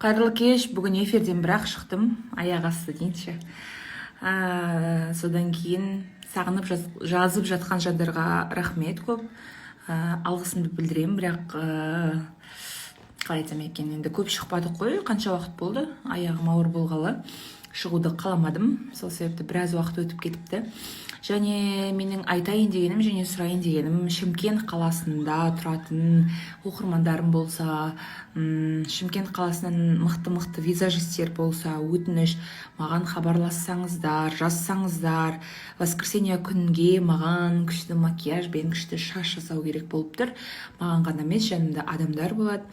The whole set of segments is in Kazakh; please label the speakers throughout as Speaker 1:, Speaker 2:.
Speaker 1: Қайырлы кеш, бүгін эфирден бірақ шықтым, аяқ асты дейінші. Содан кейін сағынып жазып жатқан жандарға рахмет көп. Алғысымды білдірем, бірақ қалай айтсам екен, енді көп шықпадық қой, қанша уақыт болды, аяғым ауыр болғалы. Шығуды қаламадым, сол себепті біраз уақыт өтіп кетіпті. Және менің айтайын дегенім және сұрайын дегенім, Шымкент қаласында тұратын оқырмандарым болса, Шымкент қаласынан мықты визажистер болса, өтініш маған хабарлассаңыздар, жазсаңыздар, воскресенье күнге маған күшті макияжбен күшті шаш жасау керек болып тұр. Маған ғана емес, жанымда адамдар болады.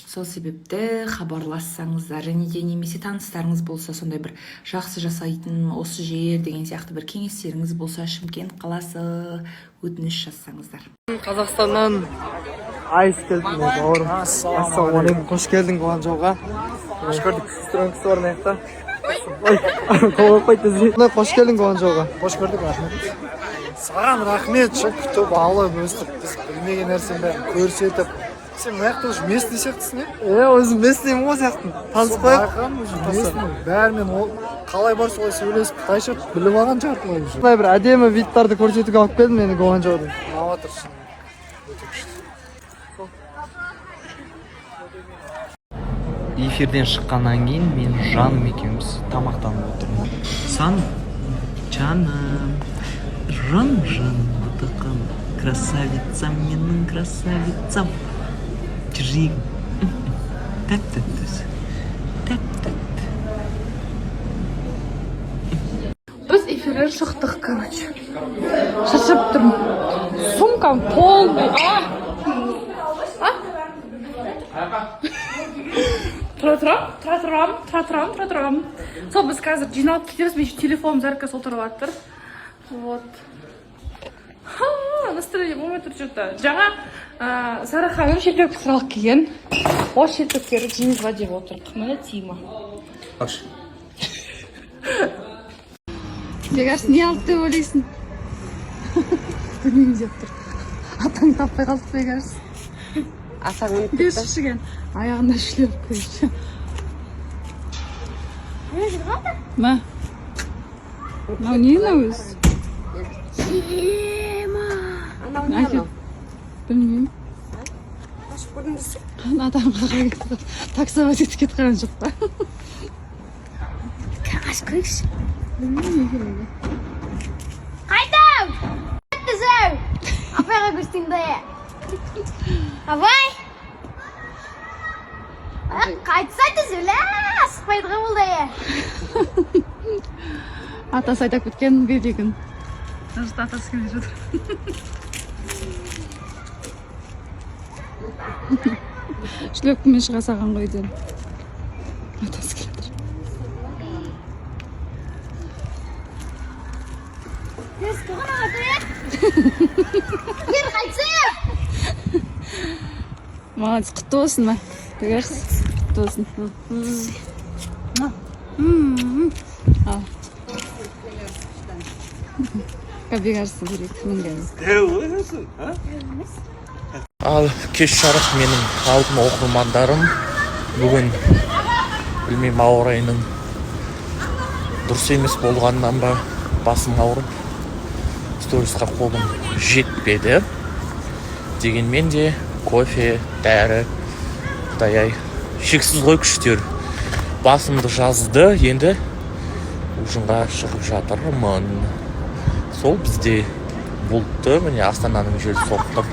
Speaker 1: Сол себепті хабарлассаңыздар, және де немесе таныстарыңыз болса, сондай бір жақсы жасайтын осы жер деген сияқты бір кеңестеріңіз болса, Шымкент қаласы, өтініш жазсаңыздар.
Speaker 2: Қазақстаннан айс келдім, бауырым. Ассалаумалейкум, қош келдің Гуанчжоуға. Қош көрдік. Сестреңіз бар ма жақта? Ой, қоңып қойды іздей. Қош келдің Гуанчжоуға.
Speaker 3: Қош көрдік, рахмет. Саған рахмет, күтіп алып өстіп, біз білмеген нәрсені көрсетіп. Сен маяқты уже местный сияқтысың,
Speaker 2: өзім местныймын ғой сияқтын. Танысып
Speaker 3: қояқ? Бәрімен қалай бар солай сөйлесіп, қытайша біліп алған жартылай уже.
Speaker 2: Бұлай бір әдемі видтарды көрсетуге алып келдім мені Гуанчжоудың.
Speaker 3: Алып отырсың. Өте күшті.
Speaker 4: Эфирден шыққаннан кейін мен жаным екеуміз тамақтанып отырмын. Сан, жаным, атақам, красавицам, менің красавицам. Жүрегім, тәп-тәттіз, тәп-тәтті.
Speaker 5: Біз эфирден шықтық, короче. Шаршап тұрмын. Сумкам полный. Тұра тұрам. Сол біз қазір жиналып кетеміз, мен телефоным зарка сол тұрып аттыр. Вот. Настроение болмай тұр что-то. Жаңа Сара ханым шелпек сұралық келген. Осы шелпектерді жеміз ба деп отырдық. Міне Тима.
Speaker 4: Қош.
Speaker 5: Бегаш, не алды деп ойлайсың? Білмеймін деп тұр. Атаң таппай қалды Бегаш.
Speaker 6: Атаң өтіп
Speaker 5: Бес шішіген. Аяғында шлеп көйші. Ма? Мынау не өз?
Speaker 6: Анау.
Speaker 5: Білмеймін.
Speaker 6: Ашып көрдіңіз?
Speaker 5: Адамға қарайды. Таксовать етіп кетіп қалған жоқ па?
Speaker 6: Ашып көрейікші.
Speaker 5: Білмеймін, не керек.
Speaker 6: Қайдам! Түзеу! Апайға көрсетіңді. Абай! Қайтса түзеулі, асықпайды ғой болды.
Speaker 5: Атасы айтап кеткен белегін. Жұрт атасы келе жатыр. Шлепкімен шыға саған ғой ден. Атасы келе жатыр.
Speaker 6: Тез қоғын ағаты. Кер қайтсы!
Speaker 5: Молодец, құтты болсын ма? Көрерсіз? Құтты болсын. Ал. Кәбегарсы берейік, мінген.
Speaker 4: Ал кеш жарық менің алтын оқырмандарым. Бүгін білмеймін, ауа райының дұрыс емес болғаннан ба басым ауырып, сторисқа қолым жетпеді. Дегенмен де кофе, дәрі, құдай-ай, шексіз ғой күштер. Басымды жазды, енді ұжынға шығып жатырмын. Сол бізде бұлтты, міне Астананың жел соқты.